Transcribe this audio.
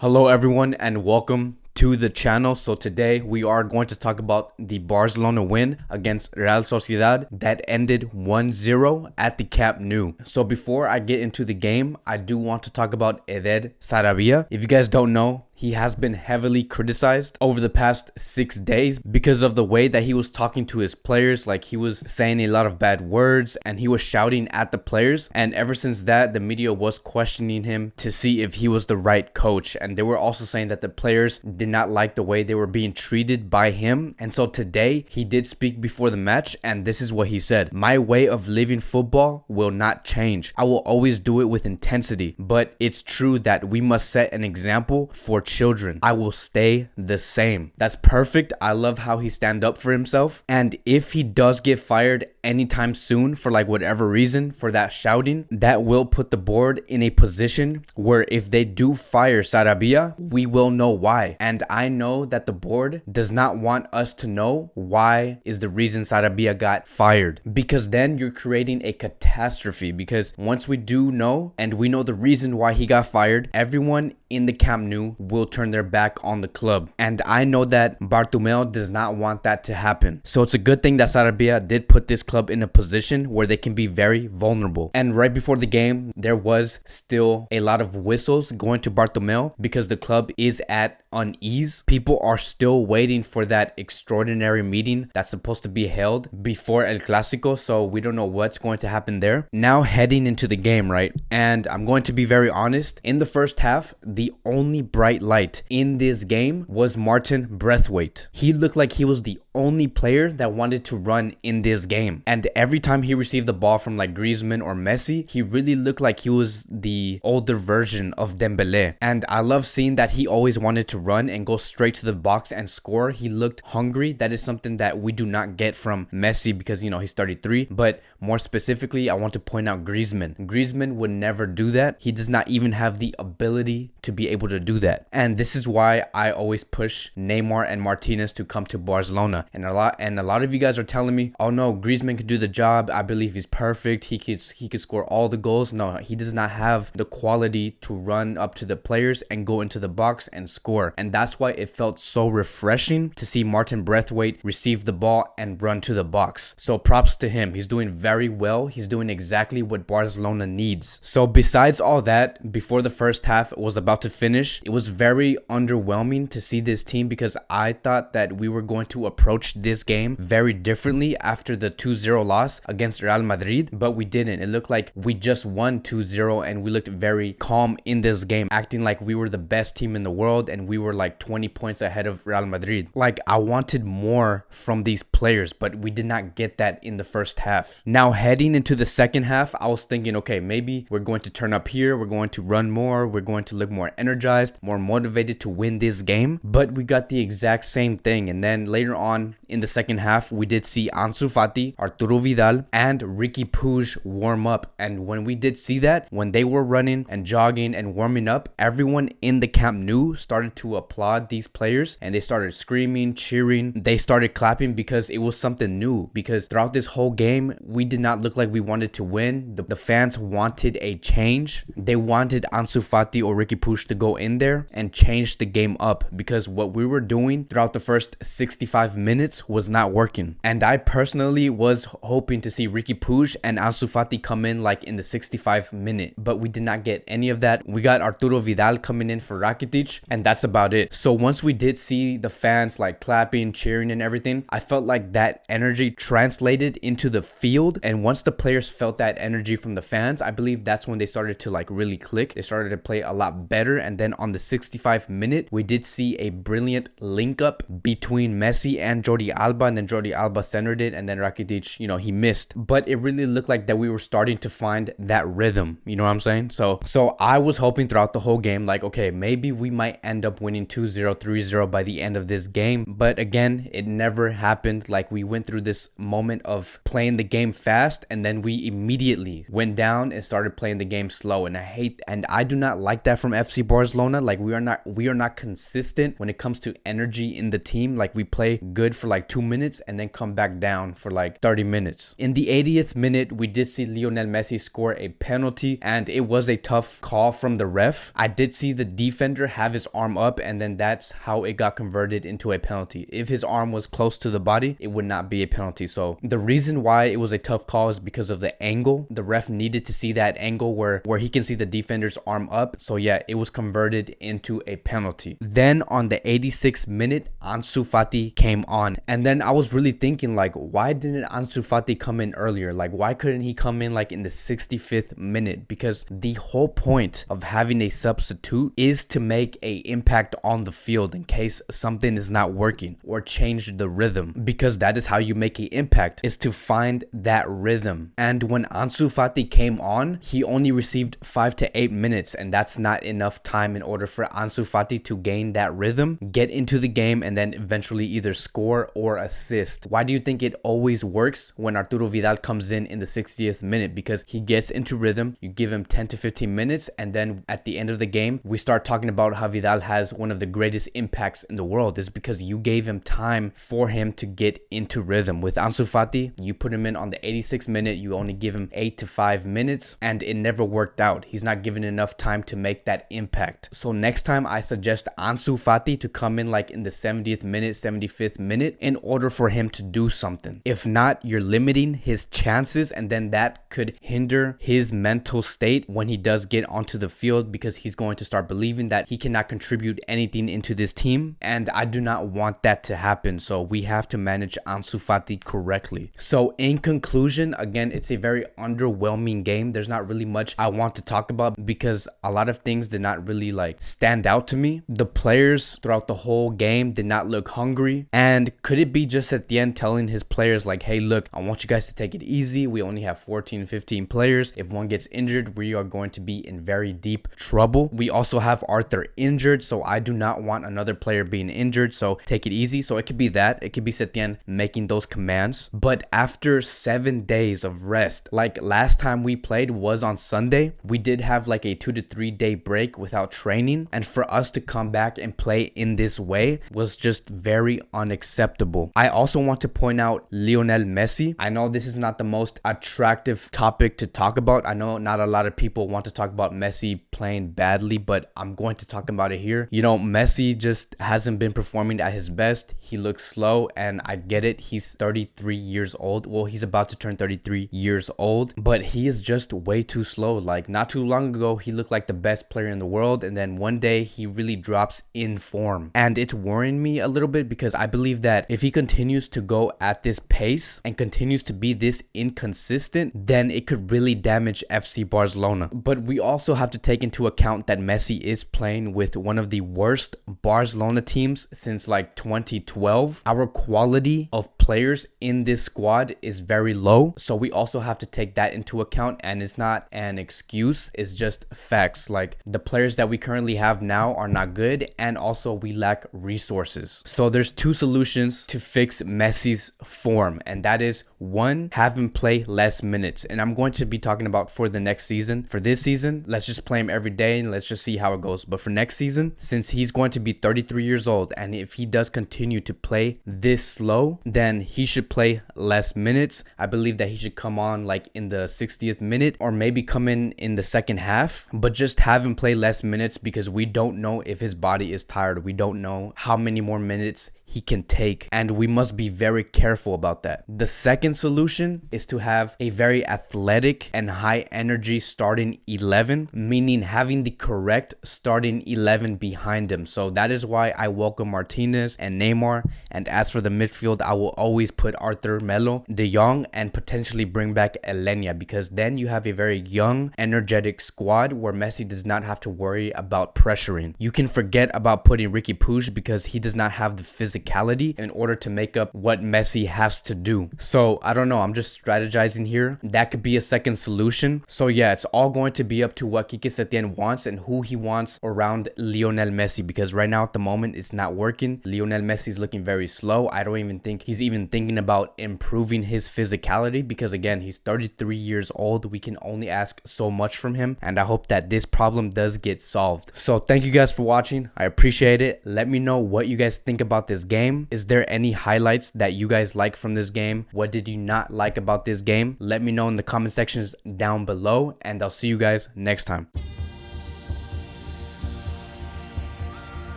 Hello everyone and welcome to the channel. So today we are going to talk about the Barcelona win against Real Sociedad that ended 1-0 at the Camp Nou. So before I get into the game, I do want to talk about Eder Sarabia. If you guys don't know, he has been heavily criticized over the past 6 days because of the way that he was talking to his players. Like, he was saying a lot of bad words and he was shouting at the players. And ever since that, the media was questioning him to see if he was the right coach. And they were also saying that the players did not like the way they were being treated by him. And so today he did speak before the match, and this is what he said: "My way of living football will not change. I will always do it with intensity, but it's true that we must set an example for children. I will stay the same." That's perfect. I love how he stand up for himself. And if he does get fired anytime soon for like whatever reason for that shouting, that will put the board in a position where if they do fire Sarabia, we will know why. And I know that the board does not want us to know why is the reason Sarabia got fired, because then you're creating a catastrophe. Because once we do know and we know the reason why he got fired, everyone in the Camp Nou will turn their back on the club. And I know that Bartomeu does not want that to happen. So it's a good thing that Sarabia did put this club in a position where they can be very vulnerable. And right before the game, there was still a lot of whistles going to Bartomeu because the club is at unease. People are still waiting for that extraordinary meeting that's supposed to be held before El Clásico. So we don't know what's going to happen there. Now heading into the game, right? And I'm going to be very honest. In the first half, the only bright light in this game was Martin Braithwaite. He looked like he was the only player that wanted to run in this game. And every time he received the ball from like Griezmann or Messi, he really looked like he was the older version of Dembélé. And I love seeing that he always wanted to run and go straight to the box and score. He looked hungry. That is something that we do not get from Messi because, you know, he's 33. But more specifically, I want to point out Griezmann. Griezmann would never do that. He does not even have the ability to be able to do that. And this is why I always push Neymar and Martinez to come to Barcelona. And a lot of you guys are telling me, "Oh no, Griezmann could do the job. I believe he's perfect. He could score all the goals." No, he does not have the quality to run up to the players and go into the box and score. And that's why it felt so refreshing to see Martin Braithwaite receive the ball and run to the box. So props to him. He's doing very well. He's doing exactly what Barcelona needs. So besides all that, before the first half was about to finish, it was very underwhelming to see this team because I thought that we were going to approach this game very differently after the 2-0 loss against Real Madrid, but we didn't. It looked like we just won 2-0 and we looked very calm in this game, acting like we were the best team in the world and we were like 20 points ahead of Real Madrid. Like, I wanted more from these players, but we did not get that in the first half. Now heading into the second half, I was thinking, okay, maybe we're going to turn up here, we're going to run more, we're going to look more energized, more motivated to win this game. But we got the exact same thing. And then later on in the second half, we did see Ansu Fati, Arturo Vidal, and Ricky Puig warm up. And when we did see that, when they were running and jogging and warming up, everyone in the Camp Nou started to applaud these players and they started screaming, cheering. They started clapping because it was something new. Because throughout this whole game, we did not look like we wanted to win. The fans wanted a change. They wanted Ansu Fati or Ricky Puig to go in there and change the game up, because what we were doing throughout the first 65 minutes was not working. And I personally was hoping to see Ricky Puig and Ansu Fati come in like in the 65th minute, but we did not get any of that. We got Arturo Vidal coming in for Rakitic, and that's about it. So once we did see the fans like clapping, cheering and everything, I felt like that energy translated into the field. And once the players felt that energy from the fans, I believe that's when they started to like really click. They started to play a lot better. And then on the 65th minute, we did see a brilliant link up between Messi and Jordi Alba, and then Jordi Alba centered it, and then Rakitic, you know, he missed. But it really looked like that we were starting to find that rhythm, you know what I'm saying? So I was hoping throughout the whole game, like, okay, maybe we might end up winning 2-0, 3-0 by the end of this game. But again, it never happened. Like, we went through this moment of playing the game fast, and then we immediately went down and started playing the game slow. And I do not like that from FC FC Barcelona. Like we are not consistent when it comes to energy in the team. Like we play good for like 2 minutes and then come back down for like 30 minutes. In the 80th minute, we did see Lionel Messi score a penalty, and it was a tough call from the ref. I did see the defender have his arm up, and then that's how it got converted into a penalty. If his arm was close to the body, it would not be a penalty. So the reason why it was a tough call is because of the angle. The ref needed to see that angle where he can see the defender's arm up. So yeah, it was converted into a penalty. Then on the 86th minute, Ansu Fati came on, and then I was really thinking, like, why didn't Ansu Fati come in earlier? Like, why couldn't he come in like in the 65th minute? Because the whole point of having a substitute is to make a impact on the field in case something is not working, or change the rhythm, because that is how you make an impact, is to find that rhythm. And when Ansu Fati came on, he only received 5 to 8 minutes, and that's not enough time in order for Ansu Fati to gain that rhythm, get into the game, and then eventually either score or assist. Why do you think it always works when Arturo Vidal comes in the 60th minute? Because he gets into rhythm, you give him 10 to 15 minutes, and then at the end of the game, we start talking about how Vidal has one of the greatest impacts in the world. Is because you gave him time for him to get into rhythm. With Ansu Fati, you put him in on the 86th minute, you only give him 8 to 5 minutes, and it never worked out. He's not given enough time to make that impact. So next time, I suggest Ansu Fati to come in like in the 70th minute, 75th minute, in order for him to do something. If not, you're limiting his chances, and then that could hinder his mental state when he does get onto the field, because he's going to start believing that he cannot contribute anything into this team, and I do not want that to happen. So we have to manage Ansu Fati correctly. So in conclusion, again, it's a very underwhelming game. There's not really much I want to talk about because a lot of things did not really like stand out to me. The players throughout the whole game did not look hungry, and could it be just at the end telling his players like, hey, look, I want you guys to take it easy. We only have 14, 15 players. If one gets injured, we are going to be in very deep trouble. We also have Arthur injured, so I do not want another player being injured, so take it easy. So it could be that. It could be Setien making those commands. But after 7 days of rest, like last time we played was on Sunday, we did have like a 2 to 3 day break without training, and for us to come back and play in this way was just very unacceptable. I also want to point out Lionel Messi. I know this is not the most attractive topic to talk about. I know not a lot of people want to talk about Messi playing badly, but I'm going to talk about it here. You know, Messi just hasn't been performing at his best. He looks slow, and I get it. He's 33 years old. Well, he's about to turn 33 years old, but he is just way too slow. Like not too long ago, he looked like the best player in the world, and then one day he really drops in form. And it's worrying me a little bit because I believe that if he continues to go at this pace and continues to be this inconsistent, then it could really damage FC Barcelona. But we also have to take into account that Messi is playing with one of the worst Barcelona teams since like 2012. Our quality of players in this squad is very low, so we also have to take that into account, and it's not an excuse, it's just facts. Like the players that we currently have now are not good, and also we lack resources. So there's two solutions to fix Messi's form, and that is one, have him play less minutes. And I'm going to be talking about for the next season. For this season, let's just play him every day and let's just see how it goes. But for next season, since he's going to be 33 years old, and if he does continue to play this slow, then he should play less minutes. I believe that he should come on like in the 60th minute, or maybe come in the second half, but just have him play less minutes, because we don't know if his body is tired. We don't know how many more minutes he can take, and we must be very careful about that. The second solution is to have a very athletic and high energy starting 11, meaning having the correct starting 11 behind him. So that is why I welcome Martinez and Neymar, and as for the midfield, I will always put Arthur, Melo, De Jong, and potentially bring back Elenia, because then you have a very young, energetic squad where Messi does not have to worry about pressuring. You can forget about putting Ricky Puig because he does not have the physical physicality in order to make up what Messi has to do. So I don't know, I'm just strategizing here. That could be a second solution. So yeah, it's all going to be up to what Quique Setien wants and who he wants around Lionel Messi, because right now at the moment it's not working. Lionel Messi is looking very slow. I don't even think he's even thinking about improving his physicality, because again, he's 33 years old. We can only ask so much from him, and I hope that this problem does get solved. So thank you guys for watching. I appreciate it. Let me know what you guys think about this game. Is there any highlights that you guys like from this game? What did you not like about this game? Let me know in the comment sections down below, and I'll see you guys next time.